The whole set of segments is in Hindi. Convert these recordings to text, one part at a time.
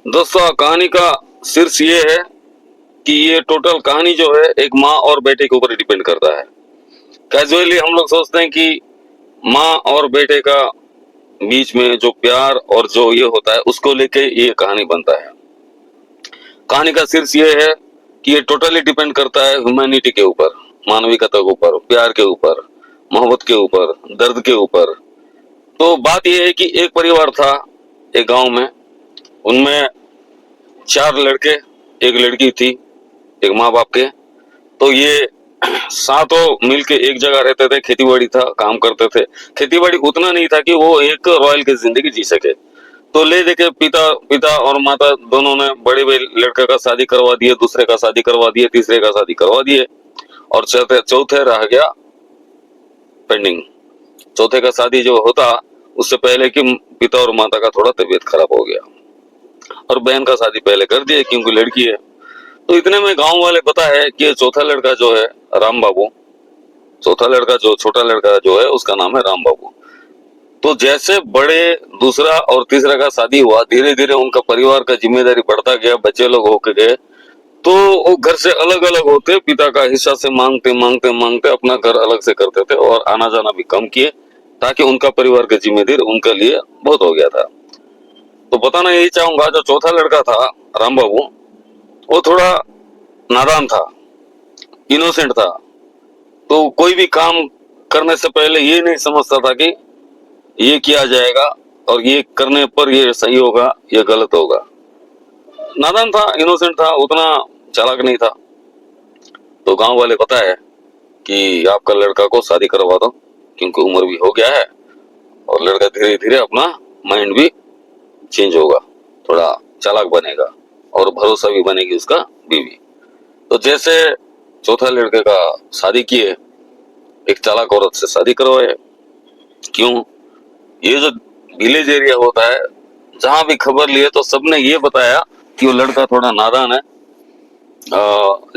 दोस्तों कहानी का शीर्ष ये है कि ये टोटल कहानी जो है एक माँ और बेटे के ऊपर डिपेंड करता है। कैजुअली हम लोग सोचते हैं कि माँ और बेटे का बीच में जो प्यार और जो ये होता है उसको लेके ये कहानी बनता है। कहानी का शीर्ष ये है कि ये टोटली डिपेंड करता है ह्यूमैनिटी के ऊपर, मानविकता के ऊपर, प्यार के ऊपर, मोहब्बत के ऊपर, दर्द के ऊपर। तो बात ये है कि एक परिवार था एक गांव में, उनमें 4 लड़के, एक लड़की थी, एक माँ बाप के। तो ये सातों मिलके एक जगह रहते थे, खेतीबाड़ी था, काम करते थे। खेतीबाड़ी उतना नहीं था कि वो एक रॉयल की जिंदगी जी सके। तो ले देके पिता पिता और माता दोनों ने बड़े बड़े लड़के का शादी करवा दिए, दूसरे का शादी करवा दिए, तीसरे का शादी करवा दिए, और चौथे चौथे रह गया पेंडिंग। चौथे का शादी जो होता उससे पहले कि पिता और माता का थोड़ा तबीयत खराब हो गया, और बहन का शादी पहले कर दिया क्योंकि लड़की है। तो इतने में गांव वाले पता है कि चौथा लड़का जो है राम बाबू, चौथा लड़का जो छोटा लड़का जो है उसका नाम है राम बाबू। तो जैसे बड़े दूसरा और तीसरा का शादी हुआ, धीरे धीरे उनका परिवार का जिम्मेदारी बढ़ता गया, बच्चे लोग होके गए। तो वो घर से अलग अलग होते, पिता का हिस्सा से मांगते मांगते मांगते अपना घर अलग से करते थे और आना जाना भी कम किए, ताकि उनका परिवार की जिम्मेदारी उनके लिए बहुत हो गया था। तो बताना यही चाहूंगा, जो चौथा लड़का था राम बाबू, वो थोड़ा नादान था, इनोसेंट था। तो कोई भी काम करने से पहले ये नहीं समझता था कि ये किया जाएगा और ये करने पर ये सही होगा या गलत होगा। नादान था, इनोसेंट था, उतना चालाक नहीं था। तो गांव वाले पता है कि आपका लड़का को शादी करवा दो, क्योंकि उम्र भी हो गया है और लड़का धीरे धीरे अपना माइंड भी चेंज होगा, थोड़ा चालाक बनेगा और भरोसा भी बनेगी उसका बीवी। तो जैसे चौथा लड़के का शादी किए, एक चालाक औरत से शादी करवाए। क्यों? ये जो विलेज एरिया होता है, जहां भी खबर लिए तो सबने ये बताया कि वो लड़का थोड़ा नादान है,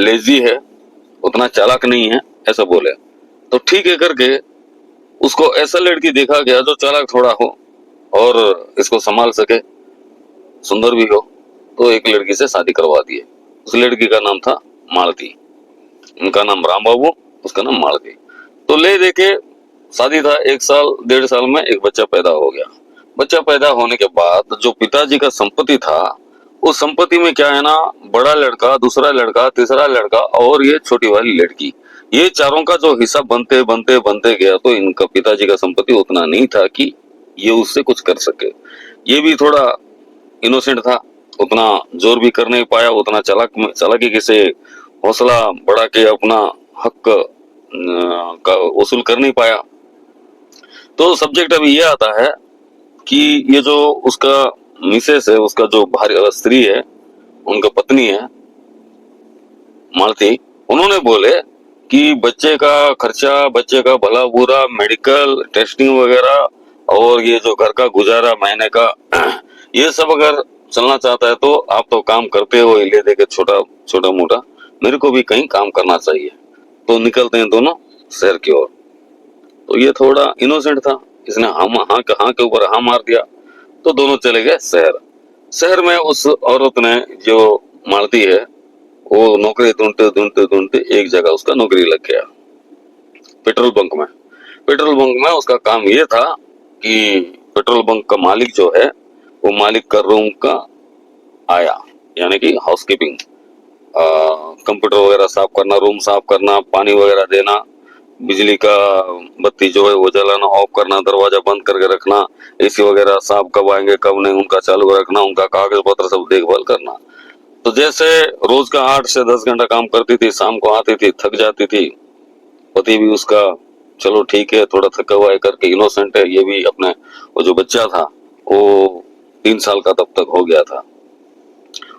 लेजी है, उतना चालाक नहीं है, ऐसा बोले। तो ठीक है करके उसको ऐसा लड़की देखा गया जो चालाक थोड़ा हो और इसको संभाल सके, सुंदर भी हो। तो एक लड़की से शादी करवा दिए। उस लड़की का नाम था मालती, उनका नाम राम बाबू, उसका नाम मालती। तो ले देके शादी था, 1 साल 1.5 साल में एक बच्चा पैदा हो गया। बच्चा पैदा होने के बाद जो पिताजी का संपत्ति था, उस संपत्ति में क्या है ना, बड़ा लड़का, दूसरा लड़का, तीसरा लड़का और ये छोटी वाली लड़की, ये चारों का जो हिस्सा बनते बनते बनते गया, तो इनका पिताजी का संपत्ति उतना नहीं था कि ये उससे कुछ कर सके। ये भी थोड़ा इनोसेंट था, उतना जोर भी कर नहीं पाया, उतना चालाकी से हौसला बढ़ा के अपना हक का वसूल कर नहीं पाया। तो सब्जेक्ट अभी ये आता है कि ये जो उसका मिसेस है, उसका जो भारी स्त्री है, उनका पत्नी है मालती, उन्होंने बोले कि बच्चे का खर्चा, बच्चे का भला बुरा, मेडिकल टेस्टिंग वगैरह और ये जो घर का गुजारा महीने का ये सब अगर चलना चाहता है तो आप तो काम करते हो ले दे के छोटा छोटा मोटा, मेरे को भी कहीं काम करना चाहिए। तो निकलते हैं दोनों शहर की ओर। तो ये थोड़ा इनोसेंट था, इसने हम हाँ के ऊपर हाँ मार दिया। तो दोनों चले गए शहर। शहर में उस औरत ने, जो मालती है, वो नौकरी ढूंढते ढूंढते ढूंढते एक जगह उसका नौकरी लग गया, पेट्रोल बंक में। पेट्रोल बंक में उसका काम ये था कि पेट्रोल बंक का मालिक जो है, वो मालिक का रूम का आया, यानी कि हाउसकीपिंग, कंप्यूटर वगैरह साफ करना, रूम साफ करना, पानी वगैरह देना, बिजली का बत्ती जो है वो जलाना, ऑफ करना, दरवाजा बंद करके रखना, एसी वगैरह साहब कब आएंगे कब नहीं उनका चालू रखना, उनका कागज पत्र सब देखभाल करना। तो जैसे रोज का 8 से 10 घंटा काम करती थी, शाम को आती थी, थक जाती थी। पति भी उसका चलो ठीक है, थोड़ा थका हुआ है करके, इनोसेंट है ये भी, अपने वो जो बच्चा था वो 3 साल का तब तक हो गया था,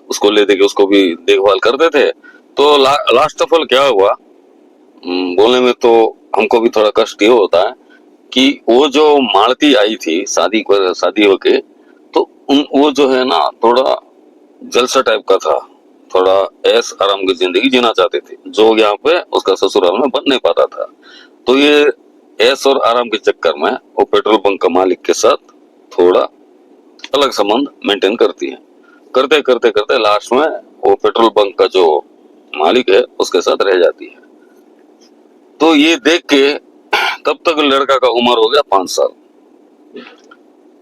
उसको ले दे के उसको भी देखभाल करते थे। तो लास्ट ऑफ ऑल क्या हुआ, बोलने में तो हमको भी थोड़ा कष्ट ये होता है कि वो जो मालती आई थी शादी होके, तो वो जो है ना थोड़ा जलसा टाइप का था, थोड़ा ऐश आराम की जिंदगी जीना चाहती थी, जो यहाँ पे उसका ससुराल में बन नहीं पाता था। तो ये ऐश और आराम के चक्कर में वो पेट्रोल पंप का मालिक के साथ थोड़ा अलग संबंध मेंटेन करती है। करते करते करते लास्ट में वो पेट्रोल पंप का जो मालिक है उसके साथ रह जाती है। तो ये देख के तब तक लड़का का उम्र हो गया 5 साल।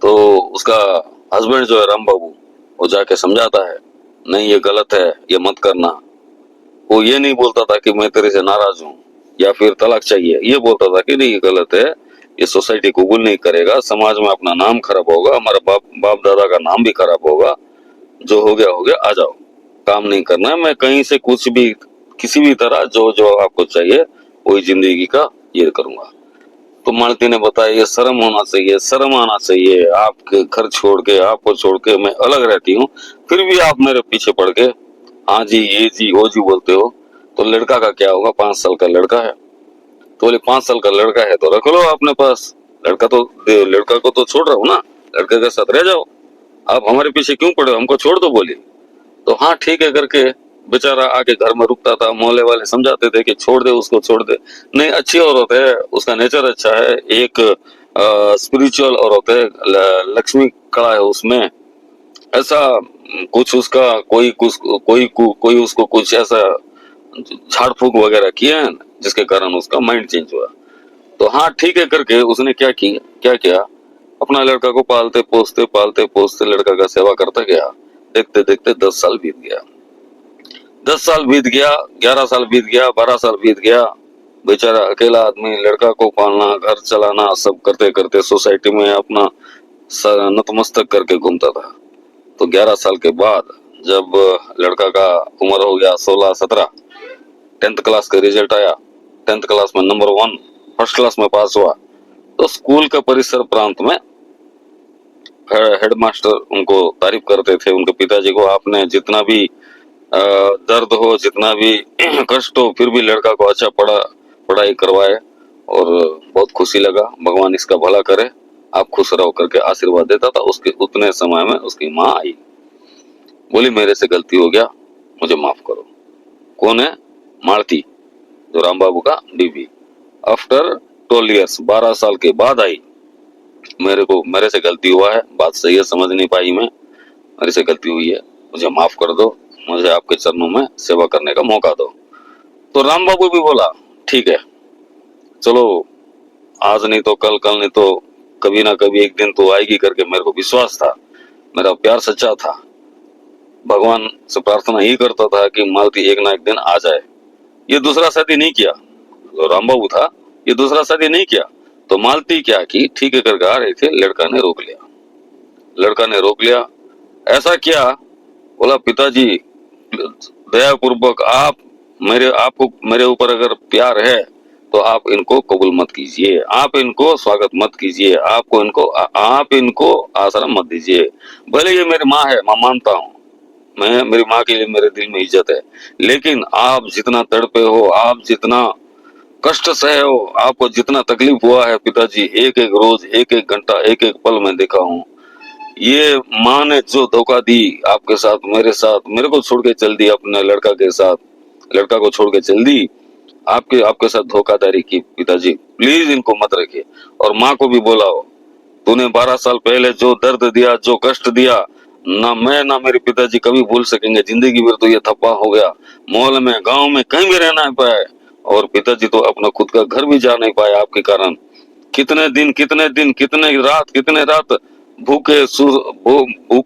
तो उसका हस्बैंड जो है राम बाबू, वो जाके समझाता है, नहीं ये गलत है, ये मत करना। वो ये नहीं बोलता था कि मैं तेरे से नाराज हूँ या फिर तलाक चाहिए, ये बोलता था कि नहीं ये गलत है, ये सोसाइटी कबूल नहीं करेगा, समाज में अपना नाम खराब होगा, हमारा बाप दादा का नाम भी खराब होगा, जो हो गया, आ जाओ, काम नहीं करना है, मैं कहीं से कुछ भी किसी भी तरह जो जो आपको चाहिए वही जिंदगी का ये करूंगा। तो मालती ने बताया ये शर्म होना चाहिए, शर्म आना चाहिए, आपके घर छोड़ के, आपको छोड़ के मैं अलग रहती हूँ, फिर भी आप मेरे पीछे पड़ के हाँ जी ये जी वो जी बोलते हो। तो लड़का का क्या होगा, 5 साल का लड़का है। तो बोले 5 साल का लड़का है तो रख लो अपने पास, लड़का को तो छोड़ रहा हूँ ना, लड़के के साथ रह जाओ, आप हमारे पीछे क्यों पड़े हो, हमको छोड़ दो। बोली तो हाँ ठीक है करके बेचारा आके घर में रुकता था, मोहल्ले वाले समझाते थे कि छोड़ दे उसको, छोड़ दे, नहीं अच्छी औरत है, उसका नेचर अच्छा है, एक स्पिरिचुअल औरत है, लक्ष्मी कड़ा है उसमें, ऐसा कुछ उसका कोई उसको कुछ ऐसा झाड़ फूक वगैरह किया है जिसके कारण उसका माइंड चेंज हुआ। तो हाँ ठीक है करके उसने क्या किया, अपना लड़का को पालते पोसते लड़का का सेवा करता गया। देखते देखते 10 साल बीत गया, 10 साल बीत गया, 11 साल बीत गया, 12 साल बीत गया। बेचारा अकेला आदमी लड़का को पालना, घर चलाना, सब करते करते सोसाइटी में अपना नतमस्तक करके घूमता था। तो 11 साल के बाद जब लड़का का उम्र हो गया 16-17, 10th क्लास का रिजल्ट आया, 10th क्लास में नंबर 1, फर्स्ट क्लास में पास हुआ। तो स्कूल का परिसर प्रांत में हेडमास्टर उनको तारीफ करते थे, उनके पिताजी को, आपने जितना भी दर्द हो, जितना भी कष्ट हो, फिर भी लड़का को अच्छा पढ़ाई करवाए और बहुत खुशी लगा, भगवान इसका भला करे, आप खुश रहो करके आशीर्वाद देता था। उसके उतने समय में उसकी माँ आई, बोली मेरे से गलती हो गया, मुझे माफ करो। कौन है, मालती, जो राम बाबू का बीवी। आफ्टर 12 ईयर्स, 12 साल के बाद आई, मेरे से गलती हुआ है, बात सही है, समझ नहीं पाई मैं, मेरे से गलती हुई है, मुझे माफ कर दो, मुझे आपके चरणों में सेवा करने का मौका दो। तो राम बाबू भी बोला ठीक है, चलो आज नहीं तो कल, कल नहीं तो कभी ना कभी एक दिन तो आएगी करके मेरे को विश्वास था, मेरा प्यार सच्चा था, भगवान से प्रार्थना ही करता था कि मालती एक ना एक दिन आ जाए। ये दूसरा शादी नहीं किया, जो राम बाबू था ये दूसरा शादी नहीं किया। तो मालती क्या की, ठीक है करके आ रहे थे, लड़का ने रोक लिया। ऐसा क्या, बोला पिताजी दया पूर्वक आप आपको मेरे ऊपर अगर प्यार है तो आप इनको कबूल मत कीजिए, आप इनको स्वागत मत कीजिए, आप इनको आश्रम मत दीजिए। भले ये मेरी माँ है, मैं मानता हूँ, मैं मेरी माँ के लिए मेरे दिल में इज्जत है, लेकिन आप जितना तड़पे हो, आप जितना कष्ट सहे हो, आपको जितना तकलीफ हुआ है पिताजी, एक एक रोज, एक एक घंटा, एक एक पल में देखा हूँ। ये माँ ने जो धोखा दी आपके साथ, मेरे साथ, मेरे को छोड़ के चल दी, अपने लड़का के साथ, लड़का को छोड़ के चल दी, आपके आपके साथ धोखाधड़ी की पिताजी, प्लीज इनको मत रखिए। और माँ को भी बोलाओ, तूने 12 साल पहले जो दर्द दिया, जो कष्ट दिया, ना मैं ना मेरे पिताजी कभी भूल सकेंगे, जिंदगी भर तो ये थप्पा हो गया, मोहल्ले में गांव में कहीं भी रहना नहीं पाए, और पिताजी तो अपना खुद का घर भी जा नहीं पाए आपके कारण। कितने रात भूख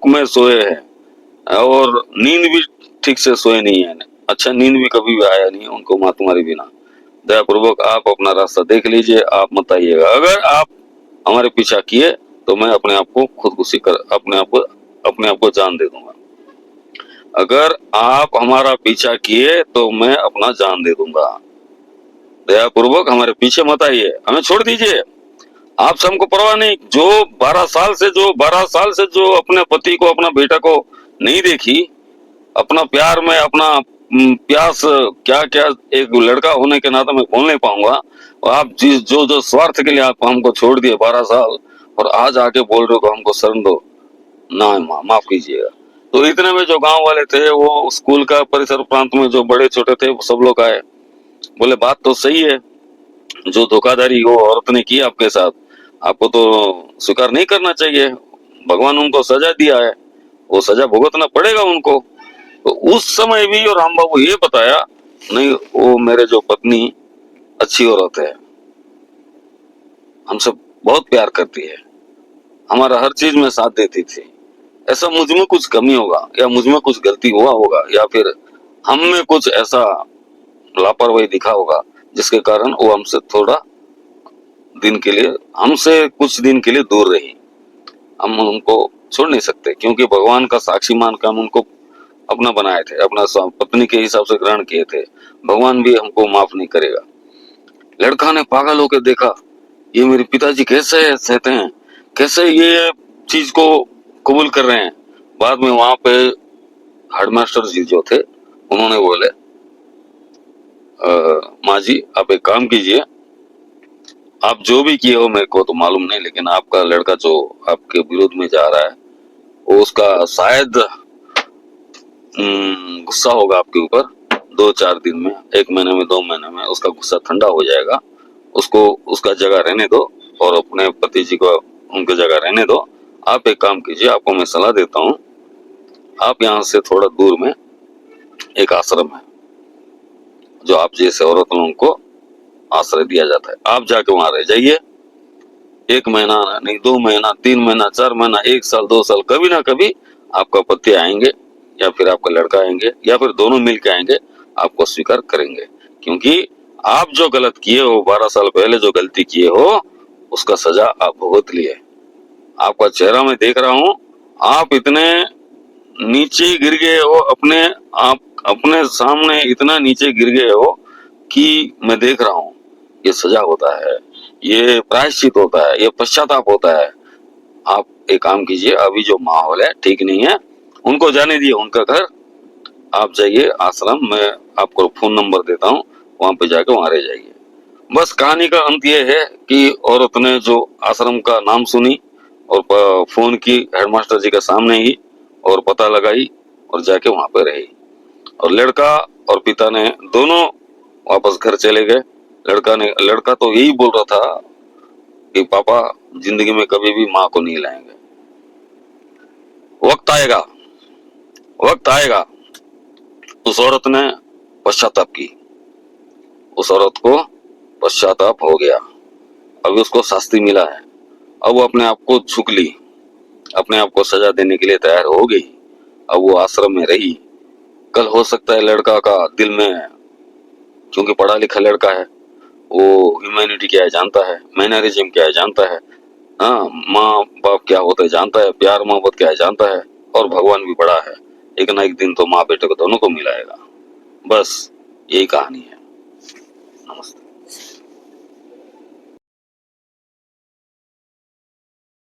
में सोए हैं, और नींद भी ठीक से सोए नहीं है, अच्छा नींद भी कभी भी आया नहीं है उनको माँ तुम्हारी बिना। दया पूर्वक आप अपना रास्ता देख लीजिए, आप मत आइएगा, अगर आप हमारे पीछा किए तो मैं अपने आप को खुदकुशी कर अपने आप को जान दे दूंगा। अगर आप हमारा पीछा किए तो मैं अपना जान दे दूंगा। दया पूर्वक हमारे पीछे मत आइए, हमें छोड़ दीजिए, आपसे हमको परवाह नहीं। जो 12 साल से जो अपने पति को, अपना बेटा को नहीं देखी, अपना प्यार में अपना प्यास, क्या क्या एक लड़का होने के नाते मैं बोल नहीं पाऊंगा, और आप जिस जो जो स्वार्थ के लिए आप हमको छोड़ दिए 12 साल, और आज आके बोल रहे हो हमको शरण दो, ना माफ कीजिएगा। तो इतने में जो गांव वाले थे, वो स्कूल का परिसर प्रांत में जो बड़े छोटे थे, वो सब लोग आए, बोले बात तो सही है, जो धोखाधड़ी वो औरत ने की आपके साथ, आपको तो स्वीकार नहीं करना चाहिए, भगवान उनको सजा दिया है, वो सजा भुगतना पड़ेगा उनको। तो उस समय भी और राम बाबू ये बताया नहीं, वो मेरे जो पत्नी अच्छी औरत है, हमसे बहुत प्यार करती है, हमारा हर चीज में साथ देती थी। ऐसा मुझ में कुछ कमी होगा या मुझ में कुछ गलती हुआ होगा या फिर हम में कुछ ऐसा लापरवाही दिखा होगा जिसके कारण वो हमसे थोड़ा दिन के लिए, हमसे कुछ दिन के लिए दूर रही। हम उनको छोड़ नहीं सकते क्योंकि भगवान का साक्षी मान कर हम उनको अपना बनाए थे, अपना पत्नी के हिसाब से ग्रहण किए थे। भगवान भी हमको माफ नहीं करेगा। लड़का ने पागल होकर देखा, ये मेरे पिताजी कैसे सहते हैं, कैसे ये चीज को कबूल कर रहे हैं। बाद में वहां पे हेडमास्टर जी जो थे उन्होंने बोले, माँ जी आप एक काम कीजिए, आप जो भी किए हो मेरे को तो मालूम नहीं, लेकिन आपका लड़का जो आपके विरोध में जा रहा है वो उसका शायद गुस्सा होगा आपके ऊपर। 2-4 दिन में, 1 महीने में, 2 महीने में उसका गुस्सा ठंडा हो जाएगा। उसको उसका जगह रहने दो और अपने पति जी को उनकी जगह रहने दो। आप एक काम कीजिए, आपको मैं सलाह देता हूँ, आप यहाँ से थोड़ा दूर में एक आश्रम है जो आप जैसे औरत लोगों को आश्रय दिया जाता है, आप जाके वहां रह जाइए। 1 महीना नहीं, 2 महीना, 3 महीना, 4 महीना, 1 साल, 2 साल, कभी ना कभी आपका पति आएंगे या फिर आपका लड़का आएंगे या फिर दोनों मिलकर आएंगे, आपको स्वीकार करेंगे। क्योंकि आप जो गलत किए हो, 12 साल पहले जो गलती किए हो उसका सजा आप भुगत लिए। आपका चेहरा मैं देख रहा हूँ, आप इतने नीचे गिर गए हो, आप अपने सामने इतना नीचे गिर गए हो कि मैं देख रहा हूँ। ये सजा होता है, ये प्रायश्चित होता है, ये पश्चाताप होता है। आप एक काम कीजिए, अभी जो माहौल है ठीक नहीं है, उनको जाने दिए उनका घर। आप जाइए आश्रम, मैं आपको फोन नंबर देता हूँ, वहां पे जाके वहां रह जाइए। बस कहानी का अंत ये है कि औरत ने जो आश्रम का नाम सुनी और फोन की हेडमास्टर जी के सामने ही और पता लगाई और जाके वहां पे रही। और लड़का और पिता ने दोनों वापस घर चले गए। लड़का तो यही बोल रहा था कि पापा जिंदगी में कभी भी माँ को नहीं लाएंगे। वक्त आएगा, वक्त आएगा। उस औरत ने पश्चाताप की, उस औरत को पश्चाताप हो गया, अभी उसको शास्ति मिला है। अब वो अपने आप को झुक ली, अपने आप को सजा देने के लिए तैयार हो गई। अब वो आश्रम में रही। कल हो सकता है लड़का का दिल में, क्योंकि पढ़ा लिखा लड़का है, वो ह्यूमैनिटी क्या है जानता है, मैनरिज्म क्या है जानता है, हाँ माँ बाप क्या होता है जानता है, प्यार मोहब्बत क्या है जानता है, और भगवान भी बड़ा है, एक ना एक दिन तो माँ बेटे को दोनों को मिलाएगा। बस यही कहानी है। नमस्ते।